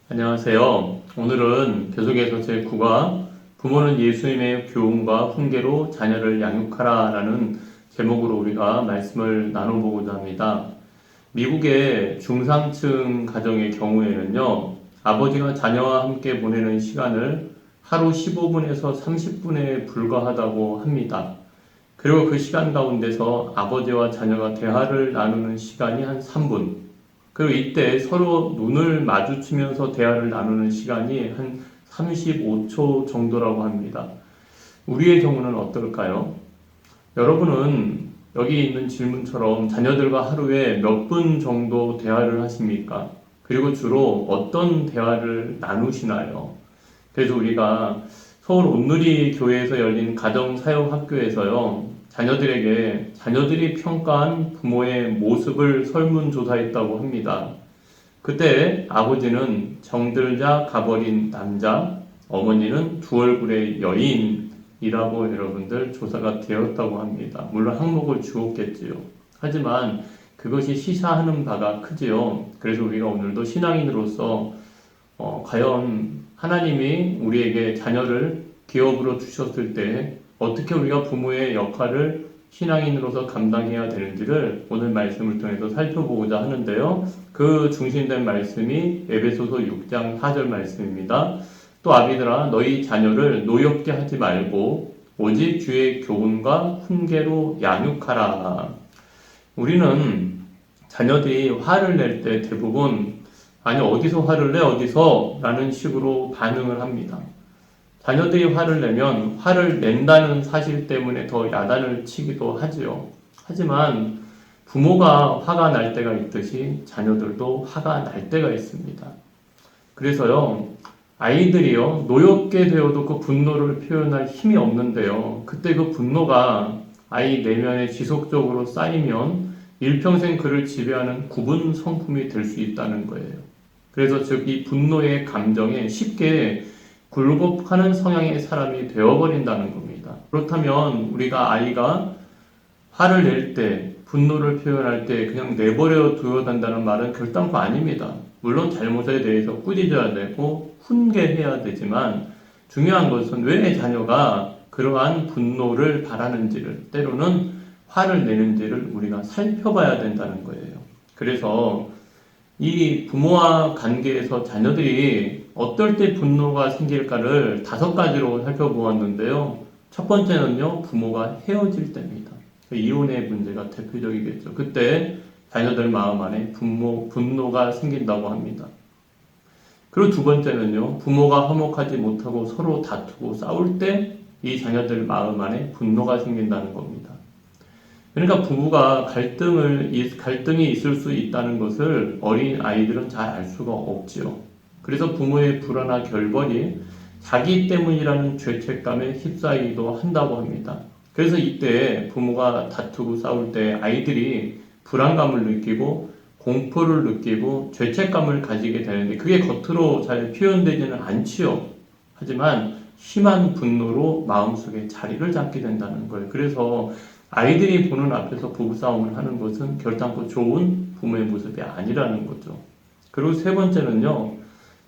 안녕하세요. 오늘은 계속해서 제9과 부모는 예수님의 교훈과 훈계로 자녀를 양육하라 라는 제목으로 우리가 말씀을 나눠보고자 합니다. 미국의 중상층 가정의 경우에는요, 아버지가 자녀와 함께 보내는 시간을 하루 15분에서 30분에 불과하다고 합니다. 그리고 그 시간 가운데서 아버지와 자녀가 대화를 나누는 시간이 한 3분, 그리고 이때 서로 눈을 마주치면서 대화를 나누는 시간이 한 35초 정도라고 합니다. 우리의 경우는 어떨까요? 여러분은 여기 있는 질문처럼 자녀들과 하루에 몇 분 정도 대화를 하십니까? 그리고 주로 어떤 대화를 나누시나요? 그래서 우리가 서울 온누리 교회에서 열린 가정사역학교에서요, 자녀들이 평가한 부모의 모습을 설문조사했다고 합니다. 그때 아버지는 정들자 가버린 남자, 어머니는 두 얼굴의 여인이라고 여러분들 조사가 되었다고 합니다. 물론 항목을 주었겠지요. 하지만 그것이 시사하는 바가 크지요. 그래서 우리가 오늘도 신앙인으로서 과연 하나님이 우리에게 자녀를 기업으로 주셨을 때 어떻게 우리가 부모의 역할을 신앙인으로서 감당해야 되는지를 오늘 말씀을 통해서 살펴보고자 하는데요. 그 중심된 말씀이 에베소서 6장 4절 말씀입니다. 또 아비들아 너희 자녀를 노엽게 하지 말고 오직 주의 교훈과 훈계로 양육하라. 우리는 자녀들이 화를 낼 때 대부분 아니 어디서 화를 내 어디서 라는 식으로 반응을 합니다. 자녀들이 화를 내면 화를 낸다는 사실 때문에 더 야단을 치기도 하지요. 하지만 부모가 화가 날 때가 있듯이 자녀들도 화가 날 때가 있습니다. 그래서요, 아이들이요, 노엽게 되어도 그 분노를 표현할 힘이 없는데요. 그때 그 분노가 아이 내면에 지속적으로 쌓이면 일평생 그를 지배하는 구분 성품이 될 수 있다는 거예요. 그래서 즉 이 분노의 감정에 쉽게 굴복하는 성향의 사람이 되어버린다는 겁니다. 그렇다면 우리가 아이가 화를 낼 때, 분노를 표현할 때 그냥 내버려 두어야 한다는 말은 결단코 아닙니다. 물론 잘못에 대해서 꾸짖어야 되고 훈계해야 되지만 중요한 것은 왜 자녀가 그러한 분노를 바라는지를, 때로는 화를 내는지를 우리가 살펴봐야 된다는 거예요. 그래서 이 부모와 관계에서 자녀들이 어떨 때 분노가 생길까를 5가지로 살펴보았는데요. 첫 번째는요, 부모가 헤어질 때입니다. 이혼의 문제가 대표적이겠죠. 그때 자녀들 마음 안에 분노가 생긴다고 합니다. 그리고 두 번째는요, 부모가 화목하지 못하고 서로 다투고 싸울 때 이 자녀들 마음 안에 분노가 생긴다는 겁니다. 그러니까 부부가 갈등이 있을 수 있다는 것을 어린 아이들은 잘 알 수가 없지요. 그래서 부모의 불안한 결번이 자기 때문이라는 죄책감에 휩싸이기도 한다고 합니다. 그래서 이때 부모가 다투고 싸울 때 아이들이 불안감을 느끼고 공포를 느끼고 죄책감을 가지게 되는데 그게 겉으로 잘 표현되지는 않지요. 하지만 심한 분노로 마음속에 자리를 잡게 된다는 거예요. 그래서 아이들이 보는 앞에서 부부싸움을 하는 것은 결단코 좋은 부모의 모습이 아니라는 거죠. 그리고 세 번째는요,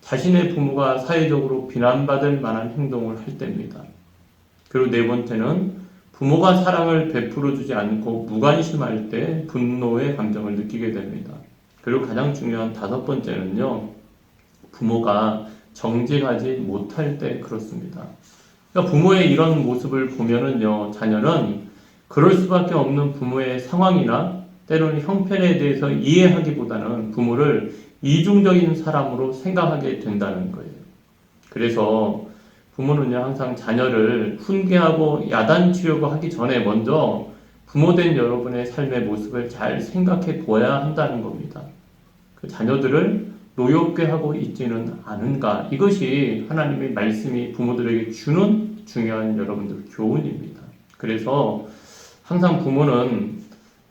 자신의 부모가 사회적으로 비난받을 만한 행동을 할 때입니다. 그리고 네 번째는 부모가 사랑을 베풀어 주지 않고 무관심할 때 분노의 감정을 느끼게 됩니다. 그리고 가장 중요한 5번째는요, 부모가 정직하지 못할 때 그렇습니다. 그러니까 부모의 이런 모습을 보면은요, 자녀는 그럴 수밖에 없는 부모의 상황이나 때로는 형편에 대해서 이해하기보다는 부모를 이중적인 사람으로 생각하게 된다는 거예요. 그래서 부모는요, 항상 자녀를 훈계하고 야단치려고 하기 전에 먼저 부모된 여러분의 삶의 모습을 잘 생각해 보아야 한다는 겁니다. 그 자녀들을 노엽게 하고 있지는 않은가? 이것이 하나님의 말씀이 부모들에게 주는 중요한 여러분들 교훈입니다. 그래서 항상 부모는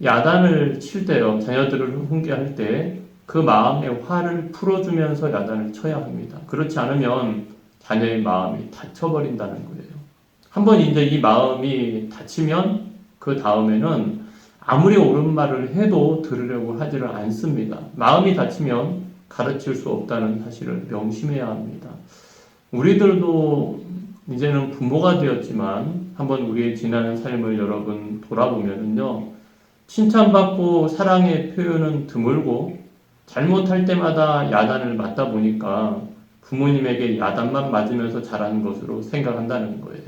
야단을 칠 때요, 자녀들을 훈계할 때 그 마음의 화를 풀어주면서 야단을 쳐야 합니다. 그렇지 않으면 자녀의 마음이 다쳐버린다는 거예요. 한번 이제 이 마음이 다치면 그 다음에는 아무리 옳은 말을 해도 들으려고 하지를 않습니다. 마음이 다치면 가르칠 수 없다는 사실을 명심해야 합니다. 우리들도 이제는 부모가 되었지만 한번 우리의 지난 삶을 여러분 돌아보면요, 칭찬받고 사랑의 표현은 드물고 잘못할 때마다 야단을 맞다 보니까 부모님에게 야단만 맞으면서 자란 것으로 생각한다는 거예요.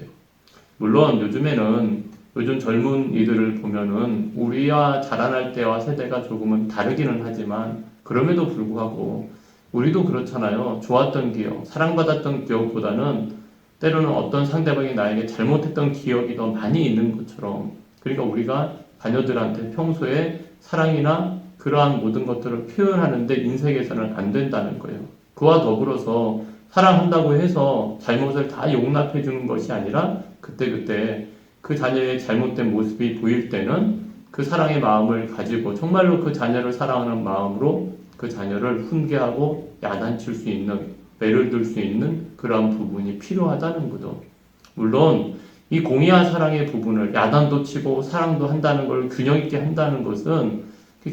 물론 요즘 젊은이들을 보면은 우리와 자라날 때와 세대가 조금은 다르기는 하지만 그럼에도 불구하고 우리도 그렇잖아요. 좋았던 기억, 사랑받았던 기억보다는 때로는 어떤 상대방이 나에게 잘못했던 기억이 더 많이 있는 것처럼, 그러니까 우리가 자녀들한테 평소에 사랑이나 그러한 모든 것들을 표현하는데 인색해서는 안 된다는 거예요. 그와 더불어서 사랑한다고 해서 잘못을 다 용납해 주는 것이 아니라 그때그때 그 자녀의 잘못된 모습이 보일 때는 그 사랑의 마음을 가지고 정말로 그 자녀를 사랑하는 마음으로 그 자녀를 훈계하고 야단칠 수 있는, 매를 들 수 있는 그러한 부분이 필요하다는 거죠. 물론 이 공의와 사랑의 부분을 야단도 치고 사랑도 한다는 걸 균형 있게 한다는 것은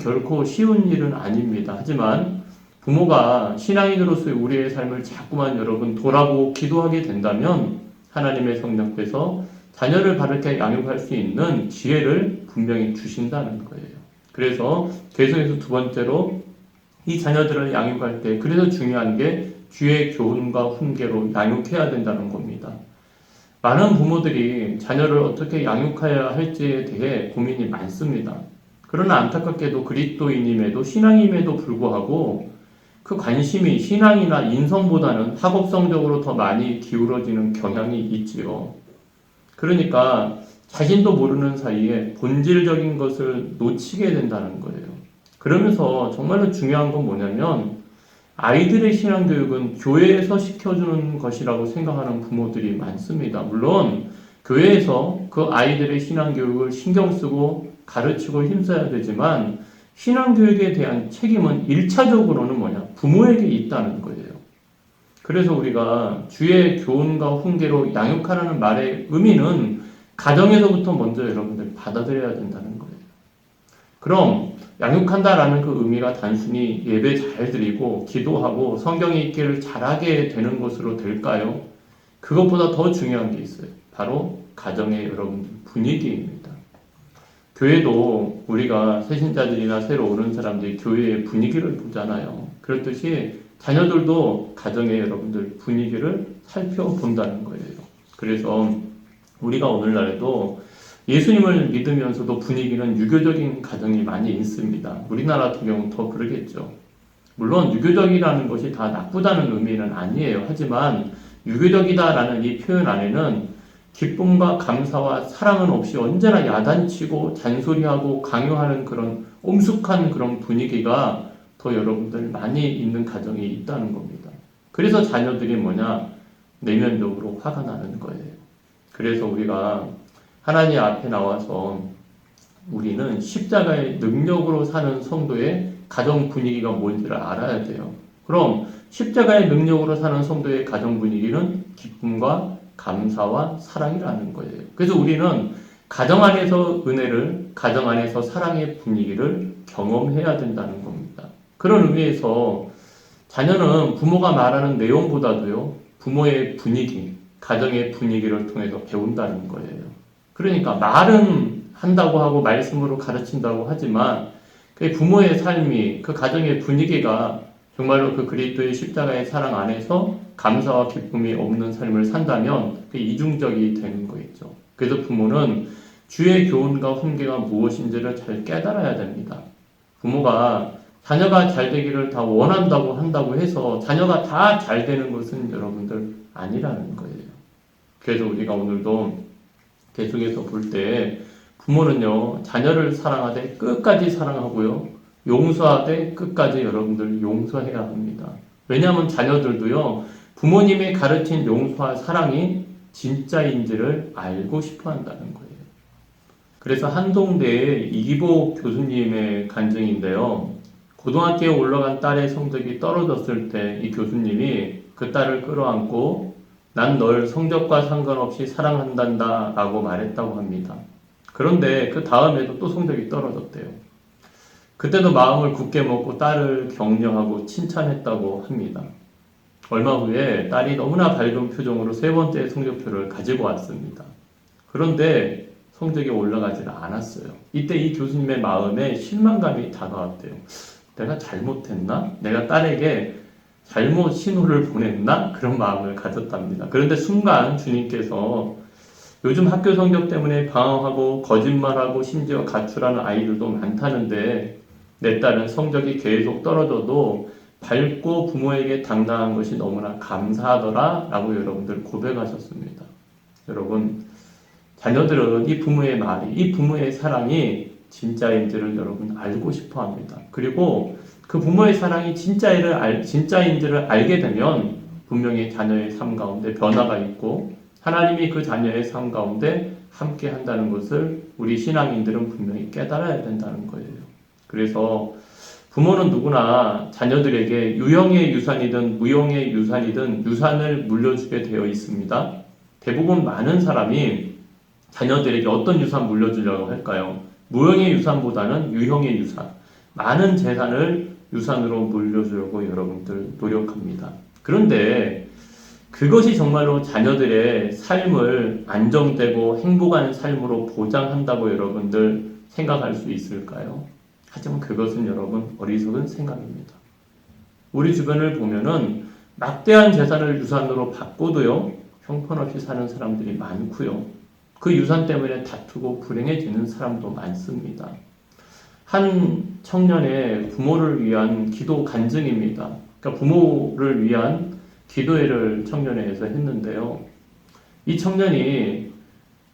결코 쉬운 일은 아닙니다. 하지만 부모가 신앙인으로서의 우리의 삶을 자꾸만 여러분 돌아보고 기도하게 된다면 하나님의 성령께서 자녀를 바르게 양육할 수 있는 지혜를 분명히 주신다는 거예요. 그래서 계속해서 두 번째로 이 자녀들을 양육할 때 그래서 중요한 게 주의 교훈과 훈계로 양육해야 된다는 겁니다. 많은 부모들이 자녀를 어떻게 양육해야 할지에 대해 고민이 많습니다. 그러나 안타깝게도 그리스도인임에도 신앙임에도 불구하고 그 관심이 신앙이나 인성보다는 학업 성적으로 더 많이 기울어지는 경향이 있지요. 그러니까 자신도 모르는 사이에 본질적인 것을 놓치게 된다는 거예요. 그러면서 정말로 중요한 건 뭐냐면 아이들의 신앙교육은 교회에서 시켜주는 것이라고 생각하는 부모들이 많습니다. 물론 교회에서 그 아이들의 신앙교육을 신경 쓰고 가르치고 힘써야 되지만 신앙교육에 대한 책임은 1차적으로는 뭐냐? 부모에게 있다는 거예요. 그래서 우리가 주의 교훈과 훈계로 양육하라는 말의 의미는 가정에서부터 먼저 여러분들 받아들여야 된다는 거예요. 그럼 양육한다라는 그 의미가 단순히 예배 잘 드리고 기도하고 성경 읽기를 잘하게 되는 것으로 될까요? 그것보다 더 중요한 게 있어요. 바로 가정의 여러분들 분위기입니다. 교회도 우리가 새신자들이나 새로 오는 사람들이 교회의 분위기를 보잖아요. 그렇듯이 자녀들도 가정의 여러분들 분위기를 살펴본다는 거예요. 그래서 우리가 오늘날에도 예수님을 믿으면서도 분위기는 유교적인 가정이 많이 있습니다. 우리나라 같은 경우는 더 그러겠죠. 물론 유교적이라는 것이 다 나쁘다는 의미는 아니에요. 하지만 유교적이다라는 이 표현 안에는 기쁨과 감사와 사랑은 없이 언제나 야단치고 잔소리하고 강요하는 그런 엄숙한 그런 분위기가 더 여러분들 많이 있는 가정이 있다는 겁니다. 그래서 자녀들이 뭐냐? 내면적으로 화가 나는 거예요. 그래서 우리가 하나님 앞에 나와서 우리는 십자가의 능력으로 사는 성도의 가정 분위기가 뭔지를 알아야 돼요. 그럼 십자가의 능력으로 사는 성도의 가정 분위기는 기쁨과 감사와 사랑이라는 거예요. 그래서 우리는 가정 안에서 은혜를, 가정 안에서 사랑의 분위기를 경험해야 된다는 겁니다. 그런 의미에서 자녀는 부모가 말하는 내용보다도요, 부모의 분위기, 가정의 분위기를 통해서 배운다는 거예요. 그러니까 말은 한다고 하고 말씀으로 가르친다고 하지만 그 부모의 삶이, 그 가정의 분위기가 정말로 그 그리스도의 십자가의 사랑 안에서 감사와 기쁨이 없는 삶을 산다면 그 이중적이 되는 거겠죠. 그래서 부모는 주의 교훈과 훈계가 무엇인지를 잘 깨달아야 됩니다. 부모가 자녀가 잘 되기를 다 원한다고 한다고 해서 자녀가 다 잘 되는 것은 여러분들 아니라는 거예요. 그래서 우리가 오늘도 계속해서 볼 때 부모는요, 자녀를 사랑하되 끝까지 사랑하고요, 용서하되 끝까지 여러분들 용서해야 합니다. 왜냐하면 자녀들도요, 부모님이 가르친 용서와 사랑이 진짜인지를 알고 싶어 한다는 거예요. 그래서 한동대의 이기복 교수님의 간증인데요, 고등학교에 올라간 딸의 성적이 떨어졌을 때 이 교수님이 그 딸을 끌어안고 난 널 성적과 상관없이 사랑한단다 라고 말했다고 합니다. 그런데 그 다음에도 또 성적이 떨어졌대요. 그때도 마음을 굳게 먹고 딸을 격려하고 칭찬했다고 합니다. 얼마 후에 딸이 너무나 밝은 표정으로 세 번째 성적표를 가지고 왔습니다. 그런데 성적이 올라가지 않았어요. 이때 이 교수님의 마음에 실망감이 다가왔대요. 내가 잘못했나? 내가 딸에게 잘못 신호를 보냈나? 그런 마음을 가졌답니다. 그런데 순간 주님께서 요즘 학교 성적 때문에 방황하고 거짓말하고 심지어 가출하는 아이들도 많다는데 내 딸은 성적이 계속 떨어져도 밝고 부모에게 당당한 것이 너무나 감사하더라 라고 여러분들 고백하셨습니다. 여러분, 자녀들은 이 부모의 말이, 이 부모의 사랑이 진짜인지를 여러분 알고 싶어 합니다. 그리고 그 부모의 사랑이 진짜인지를 알게 되면 분명히 자녀의 삶 가운데 변화가 있고 하나님이 그 자녀의 삶 가운데 함께 한다는 것을 우리 신앙인들은 분명히 깨달아야 된다는 거예요. 그래서 부모는 누구나 자녀들에게 유형의 유산이든 무형의 유산이든 유산을 물려주게 되어 있습니다. 대부분 많은 사람이 자녀들에게 어떤 유산 물려주려고 할까요? 무형의 유산보다는 유형의 유산, 많은 재산을 유산으로 물려주려고 여러분들 노력합니다. 그런데 그것이 정말로 자녀들의 삶을 안정되고 행복한 삶으로 보장한다고 여러분들 생각할 수 있을까요? 하지만 그것은 여러분 어리석은 생각입니다. 우리 주변을 보면은 막대한 재산을 유산으로 받고도요, 형편없이 사는 사람들이 많고요. 그 유산 때문에 다투고 불행해지는 사람도 많습니다. 한 청년의 부모를 위한 기도 간증입니다. 그러니까 부모를 위한 기도회를 청년회에서 했는데요. 이 청년이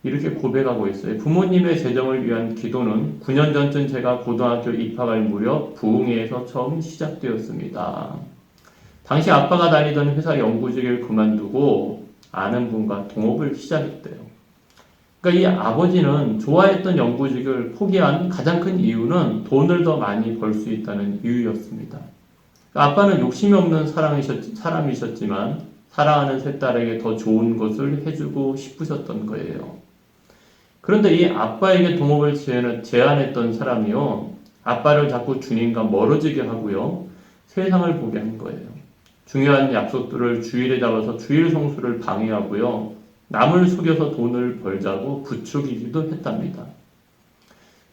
이렇게 고백하고 있어요. 부모님의 재정을 위한 기도는 9년 전쯤 제가 고등학교 입학할 무렵 부흥회에서 처음 시작되었습니다. 당시 아빠가 다니던 회사 연구직을 그만두고 아는 분과 동업을 시작했대요. 그러니까 이 아버지는 좋아했던 연구직을 포기한 가장 큰 이유는 돈을 더 많이 벌 수 있다는 이유였습니다. 아빠는 욕심이 없는 사람이셨지만 사랑하는 세 딸에게 더 좋은 것을 해주고 싶으셨던 거예요. 그런데 이 아빠에게 동업을 제안했던 사람이요, 아빠를 자꾸 주님과 멀어지게 하고요, 세상을 보게 한 거예요. 중요한 약속들을 주일에 잡아서 주일 성수를 방해하고요, 남을 속여서 돈을 벌자고 부추기기도 했답니다.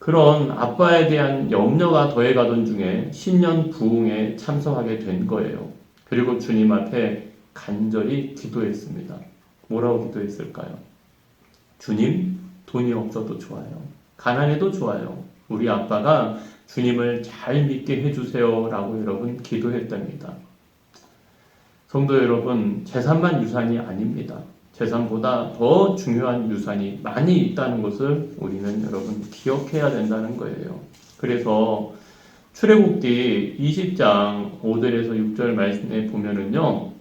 그런 아빠에 대한 염려가 더해가던 중에 신년 부흥에 참석하게 된 거예요. 그리고 주님 앞에 간절히 기도했습니다. 뭐라고 기도했을까요? 주님, 돈이 없어도 좋아요. 가난해도 좋아요. 우리 아빠가 주님을 잘 믿게 해주세요 라고 여러분 기도했답니다. 성도 여러분, 재산만 유산이 아닙니다. 재산보다 더 중요한 유산이 많이 있다는 것을 우리는 여러분 기억해야 된다는 거예요. 그래서 출애굽기 20장 5절에서 6절 말씀에 보면은요,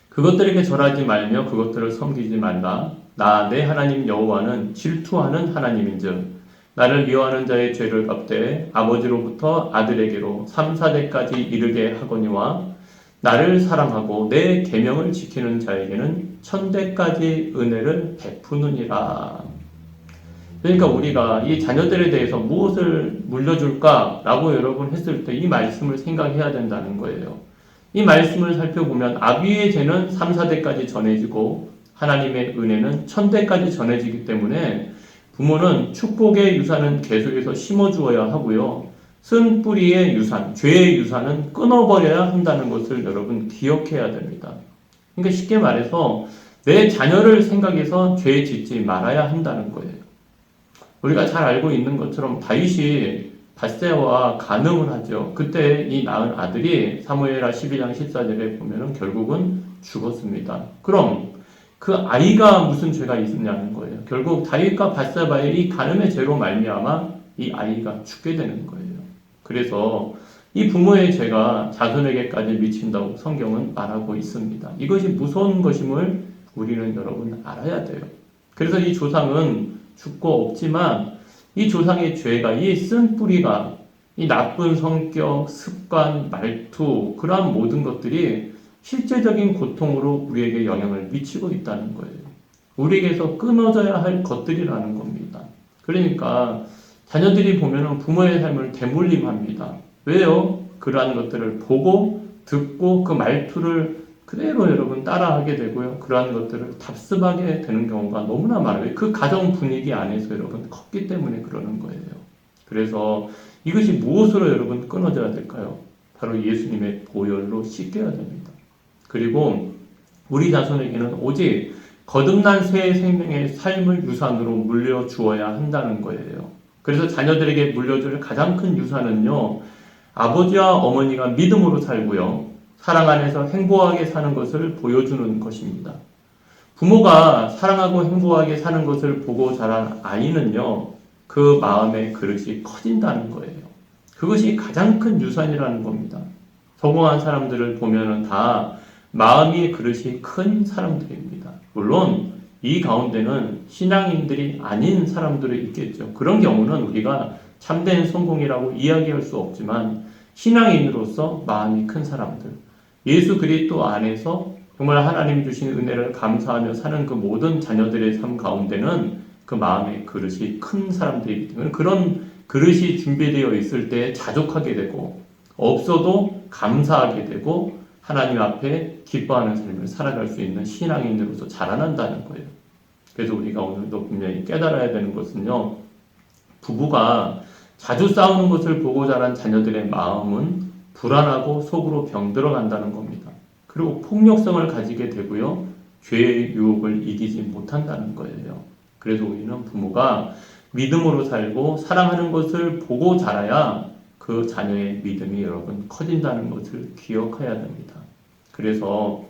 그것들에게 절하지 말며 그것들을 섬기지 말라. 나 내 하나님 여호와는 질투하는 하나님인즉 나를 미워하는 자의 죄를 갚되 아버지로부터 아들에게로 3, 4대까지 이르게 하거니와 나를 사랑하고 내 계명을 지키는 자에게는 1000대까지 은혜를 베푸느니라. 그러니까 우리가 이 자녀들에 대해서 무엇을 물려줄까라고 여러분 했을 때 이 말씀을 생각해야 된다는 거예요. 이 말씀을 살펴보면 아비의 죄는 3, 4대까지 전해지고 하나님의 은혜는 1000대까지 전해지기 때문에 부모는 축복의 유산은 계속해서 심어주어야 하고요. 쓴 뿌리의 유산, 죄의 유산은 끊어버려야 한다는 것을 여러분 기억해야 됩니다. 그러니까 쉽게 말해서 내 자녀를 생각해서 죄 짓지 말아야 한다는 거예요. 우리가 잘 알고 있는 것처럼 다윗이 밧세바와 간음을 하죠. 그때 이 낳은 아들이 사무엘하 12장 14절에 보면은 결국은 죽었습니다. 그럼 그 아이가 무슨 죄가 있었냐는 거예요. 결국 다윗과 밧세바의 이 간음의 죄로 말미암아 이 아이가 죽게 되는 거예요. 그래서 이 부모의 죄가 자손에게까지 미친다고 성경은 말하고 있습니다. 이것이 무서운 것임을 우리는 여러분 알아야 돼요. 그래서 이 조상은 죽고 없지만 이 조상의 죄가, 이 쓴 뿌리가, 이 나쁜 성격, 습관, 말투, 그러한 모든 것들이 실제적인 고통으로 우리에게 영향을 미치고 있다는 거예요. 우리에게서 끊어져야 할 것들이라는 겁니다. 그러니까 자녀들이 보면은 부모의 삶을 대물림합니다. 왜요? 그러한 것들을 보고 듣고 그 말투를 그대로 여러분 따라하게 되고요. 그러한 것들을 답습하게 되는 경우가 너무나 많아요. 그 가정 분위기 안에서 여러분 컸기 때문에 그러는 거예요. 그래서 이것이 무엇으로 여러분 끊어져야 될까요? 바로 예수님의 보혈로 씻겨야 됩니다. 그리고 우리 자손에게는 오직 거듭난 새 생명의 삶을 유산으로 물려주어야 한다는 거예요. 그래서 자녀들에게 물려줄 가장 큰 유산은요, 아버지와 어머니가 믿음으로 살고요, 사랑 안에서 행복하게 사는 것을 보여주는 것입니다. 부모가 사랑하고 행복하게 사는 것을 보고 자란 아이는요, 그 마음의 그릇이 커진다는 거예요. 그것이 가장 큰 유산이라는 겁니다. 성공한 사람들을 보면은 다 마음이 그릇이 큰 사람들입니다. 물론 이 가운데는 신앙인들이 아닌 사람들이 있겠죠. 그런 경우는 우리가 참된 성공이라고 이야기할 수 없지만 신앙인으로서 마음이 큰 사람들, 예수 그리스도 안에서 정말 하나님 주신 은혜를 감사하며 사는 그 모든 자녀들의 삶 가운데는 그 마음의 그릇이 큰 사람들이기 때문에 그런 그릇이 준비되어 있을 때 자족하게 되고 없어도 감사하게 되고 하나님 앞에 기뻐하는 삶을 살아갈 수 있는 신앙인으로서 자라난다는 거예요. 그래서 우리가 오늘도 분명히 깨달아야 되는 것은요, 부부가 자주 싸우는 것을 보고 자란 자녀들의 마음은 불안하고 속으로 병들어간다는 겁니다. 그리고 폭력성을 가지게 되고요, 죄의 유혹을 이기지 못한다는 거예요. 그래서 우리는 부모가 믿음으로 살고 사랑하는 것을 보고 자라야 그 자녀의 믿음이 여러분 커진다는 것을 기억해야 됩니다. 그래서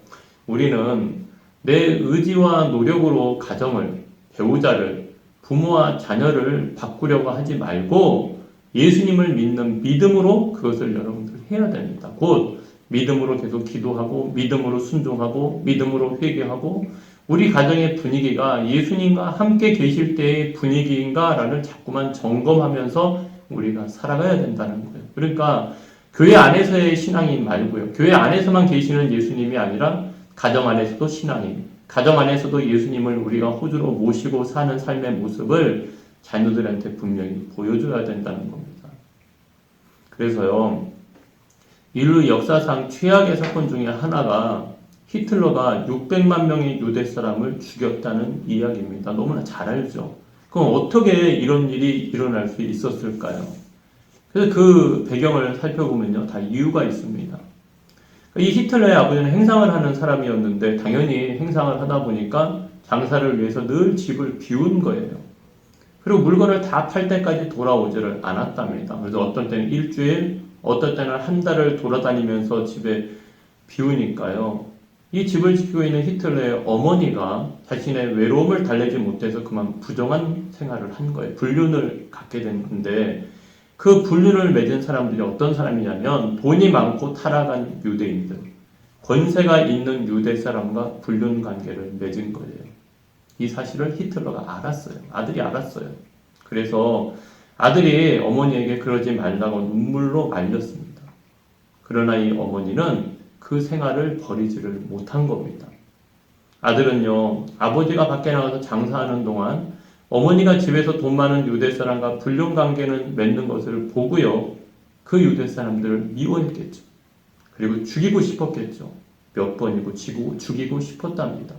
우리는 내 의지와 노력으로 가정을, 배우자를, 부모와 자녀를 바꾸려고 하지 말고 예수님을 믿는 믿음으로 그것을 여러분들 해야 됩니다. 곧 믿음으로 계속 기도하고 믿음으로 순종하고 믿음으로 회개하고 우리 가정의 분위기가 예수님과 함께 계실 때의 분위기인가라는 자꾸만 점검하면서 우리가 살아가야 된다는 거예요. 그러니까 교회 안에서의 신앙인 말고요. 교회 안에서만 계시는 예수님이 아니라 가정 안에서도 신앙인, 가정 안에서도 예수님을 우리가 호주로 모시고 사는 삶의 모습을 자녀들한테 분명히 보여줘야 된다는 겁니다. 그래서요, 인류 역사상 최악의 사건 중에 하나가 히틀러가 600만 명의 유대 사람을 죽였다는 이야기입니다. 너무나 잘 알죠. 그럼 어떻게 이런 일이 일어날 수 있었을까요? 그래서 그 배경을 살펴보면요, 다 이유가 있습니다. 이 히틀러의 아버지는 행상을 하는 사람이었는데 당연히 행상을 하다 보니까 장사를 위해서 늘 집을 비운 거예요. 그리고 물건을 다 팔 때까지 돌아오지를 않았답니다. 그래서 어떤 때는 일주일, 어떤 때는 한 달을 돌아다니면서 집에 비우니까요. 이 집을 지키고 있는 히틀러의 어머니가 자신의 외로움을 달래지 못해서 그만 부정한 생활을 한 거예요. 불륜을 갖게 됐는데 그 불륜을 맺은 사람들이 어떤 사람이냐면 돈이 많고 타락한 유대인들, 권세가 있는 유대 사람과 불륜 관계를 맺은 거예요. 이 사실을 히틀러가 알았어요. 아들이 알았어요. 그래서 아들이 어머니에게 그러지 말라고 눈물로 말렸습니다. 그러나 이 어머니는 그 생활을 버리지를 못한 겁니다. 아들은요, 아버지가 밖에 나가서 장사하는 동안 어머니가 집에서 돈 많은 유대 사람과 불륜 관계는 맺는 것을 보고요, 그 유대 사람들을 미워했겠죠. 그리고 죽이고 싶었겠죠. 몇 번이고 죽이고 싶었답니다.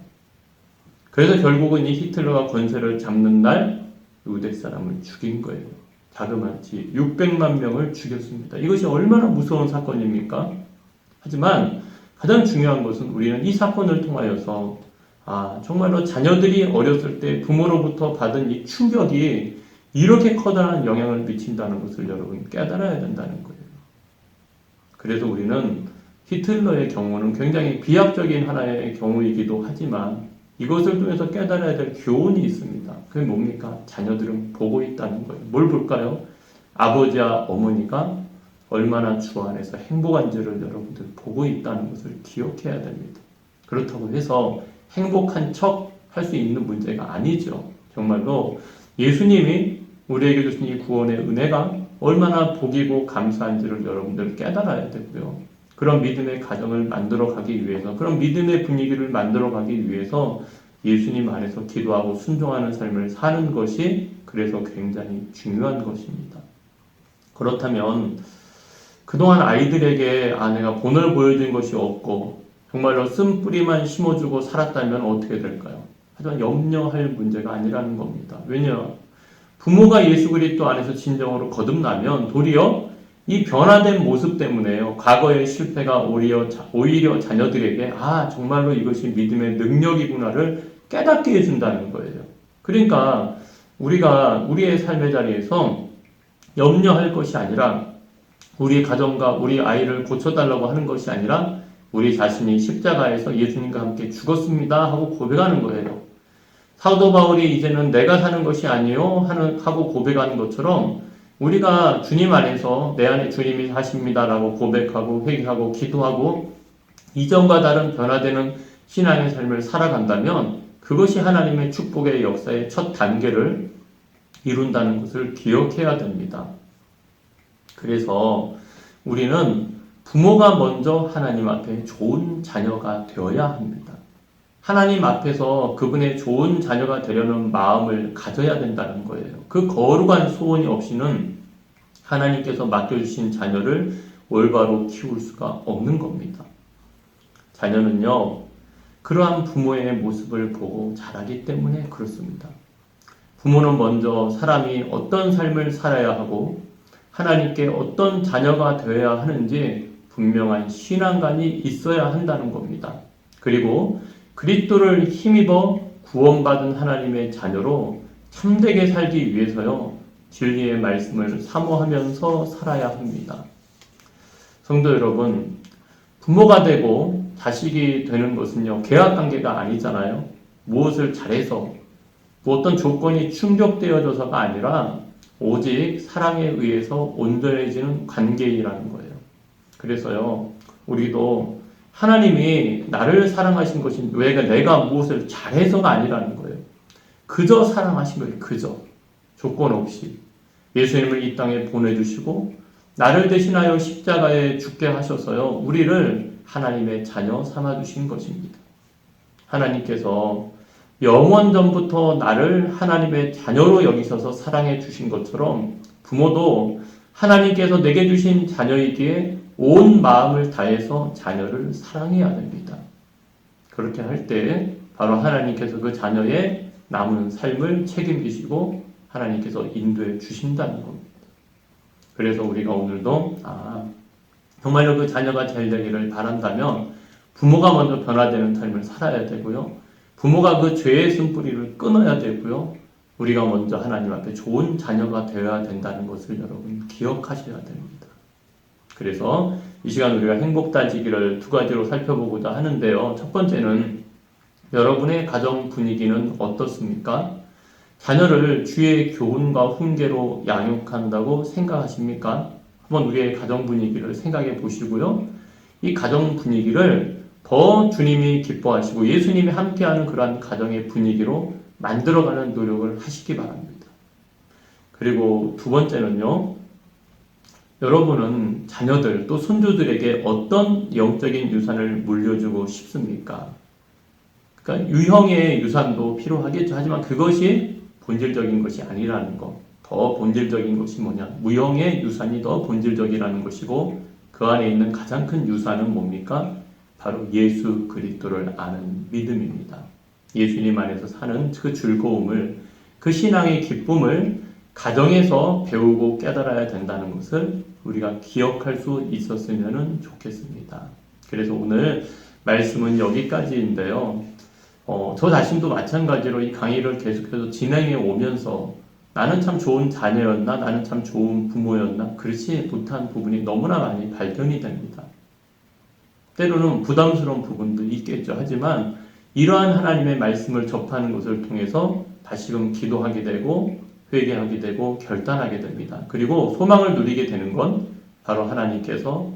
그래서 결국은 이 히틀러가 권세를 잡는 날 유대 사람을 죽인 거예요. 자그마치 600만 명을 죽였습니다. 이것이 얼마나 무서운 사건입니까? 하지만 가장 중요한 것은 우리는 이 사건을 통하여서 정말로 자녀들이 어렸을 때 부모로부터 받은 이 충격이 이렇게 커다란 영향을 미친다는 것을 여러분 깨달아야 된다는 거예요. 그래서 우리는 히틀러의 경우는 굉장히 비약적인 하나의 경우이기도 하지만 이것을 통해서 깨달아야 될 교훈이 있습니다. 그게 뭡니까? 자녀들은 보고 있다는 거예요. 뭘 볼까요? 아버지와 어머니가 얼마나 주 안에서 행복한지를 여러분들 보고 있다는 것을 기억해야 됩니다. 그렇다고 해서 행복한 척 할 수 있는 문제가 아니죠. 정말로 예수님이 우리에게 주신 이 구원의 은혜가 얼마나 복이고 감사한지를 여러분들 깨달아야 되고요. 그런 믿음의 가정을 만들어 가기 위해서, 그런 믿음의 분위기를 만들어 가기 위해서 예수님 안에서 기도하고 순종하는 삶을 사는 것이 그래서 굉장히 중요한 것입니다. 그렇다면 그동안 아이들에게 내가 본을 보여준 것이 없고 정말로 쓴뿌리만 심어주고 살았다면 어떻게 될까요? 하지만 염려할 문제가 아니라는 겁니다. 왜냐? 부모가 예수 그리스도 안에서 진정으로 거듭나면 도리어 이 변화된 모습 때문에요. 과거의 실패가 오히려 자녀들에게 정말로 이것이 믿음의 능력이구나를 깨닫게 해준다는 거예요. 그러니까 우리가 우리의 삶의 자리에서 염려할 것이 아니라 우리 가정과 우리 아이를 고쳐달라고 하는 것이 아니라 우리 자신이 십자가에서 예수님과 함께 죽었습니다 하고 고백하는 거예요. 사도 바울이 이제는 내가 사는 것이 아니요 하고 고백하는 것처럼 우리가 주님 안에서 내 안에 주님이 사십니다라고 고백하고 회개하고 기도하고 이전과 다른 변화되는 신앙의 삶을 살아간다면 그것이 하나님의 축복의 역사의 첫 단계를 이룬다는 것을 기억해야 됩니다. 그래서 우리는 부모가 먼저 하나님 앞에 좋은 자녀가 되어야 합니다. 하나님 앞에서 그분의 좋은 자녀가 되려는 마음을 가져야 된다는 거예요. 그 거룩한 소원이 없이는 하나님께서 맡겨주신 자녀를 올바로 키울 수가 없는 겁니다. 자녀는요, 그러한 부모의 모습을 보고 자라기 때문에 그렇습니다. 부모는 먼저 사람이 어떤 삶을 살아야 하고 하나님께 어떤 자녀가 되어야 하는지 분명한 신앙관이 있어야 한다는 겁니다. 그리고 그리스도를 힘입어 구원받은 하나님의 자녀로 참되게 살기 위해서요, 진리의 말씀을 사모하면서 살아야 합니다. 성도 여러분, 부모가 되고 자식이 되는 것은요, 계약관계가 아니잖아요. 무엇을 잘해서 어떤 조건이 충족되어져서가 아니라 오직 사랑에 의해서 온전해지는 관계이라는 거예요. 그래서요, 우리도 하나님이 나를 사랑하신 것이 내가 무엇을 잘해서가 아니라는 거예요. 그저 사랑하신 거예요. 그저. 조건 없이. 예수님을 이 땅에 보내주시고 나를 대신하여 십자가에 죽게 하셔서요, 우리를 하나님의 자녀 삼아주신 것입니다. 하나님께서 영원 전부터 나를 하나님의 자녀로 여기셔서 사랑해 주신 것처럼 부모도 하나님께서 내게 주신 자녀이기에 온 마음을 다해서 자녀를 사랑해야 됩니다. 그렇게 할 때 바로 하나님께서 그 자녀의 남은 삶을 책임지시고 하나님께서 인도해 주신다는 겁니다. 그래서 우리가 오늘도 정말로 그 자녀가 잘 되기를 바란다면 부모가 먼저 변화되는 삶을 살아야 되고요. 부모가 그 죄의 쓴뿌리를 끊어야 되고요. 우리가 먼저 하나님 앞에 좋은 자녀가 되어야 된다는 것을 여러분 기억하셔야 됩니다. 그래서 이 시간 우리가 행복 따지기를 두 가지로 살펴보고자 하는데요. 첫 번째는 여러분의 가정 분위기는 어떻습니까? 자녀를 주의 교훈과 훈계로 양육한다고 생각하십니까? 한번 우리의 가정 분위기를 생각해 보시고요. 이 가정 분위기를 더 주님이 기뻐하시고 예수님이 함께하는 그러한 가정의 분위기로 만들어가는 노력을 하시기 바랍니다. 그리고 두 번째는요, 여러분은 자녀들 또 손주들에게 어떤 영적인 유산을 물려주고 싶습니까? 그러니까 유형의 유산도 필요하겠죠. 하지만 그것이 본질적인 것이 아니라는 것. 더 본질적인 것이 뭐냐? 무형의 유산이 더 본질적이라는 것이고 그 안에 있는 가장 큰 유산은 뭡니까? 바로 예수 그리스도를 아는 믿음입니다. 예수님 안에서 사는 그 즐거움을, 그 신앙의 기쁨을 가정에서 배우고 깨달아야 된다는 것을 우리가 기억할 수 있었으면 좋겠습니다. 그래서 오늘 말씀은 여기까지인데요. 저 자신도 마찬가지로 이 강의를 계속해서 진행해 오면서 나는 참 좋은 자녀였나? 나는 참 좋은 부모였나? 그렇지 못한 부분이 너무나 많이 발견이 됩니다. 때로는 부담스러운 부분도 있겠죠. 하지만 이러한 하나님의 말씀을 접하는 것을 통해서 다시금 기도하게 되고 회개하게 되고 결단하게 됩니다. 그리고 소망을 누리게 되는 건 바로 하나님께서,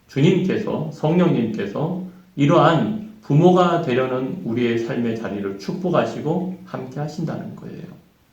주님께서, 성령님께서 이러한 부모가 되려는 우리의 삶의 자리를 축복하시고 함께 하신다는 거예요.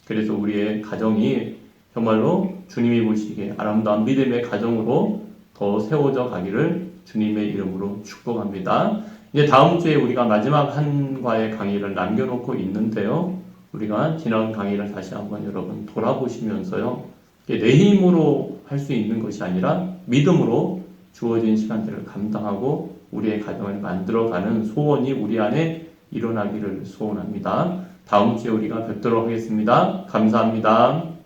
그래서 우리의 가정이 정말로 주님이 보시기에 아름다운 믿음의 가정으로 더 세워져 가기를 주님의 이름으로 축복합니다. 이제 다음 주에 우리가 마지막 한 과의 강의를 남겨놓고 있는데요. 우리가 지난 강의를 다시 한번 여러분 돌아보시면서요. 이게 내 힘으로 할 수 있는 것이 아니라 믿음으로 주어진 시간들을 감당하고 우리의 가정을 만들어가는 소원이 우리 안에 일어나기를 소원합니다. 다음 주에 우리가 뵙도록 하겠습니다. 감사합니다.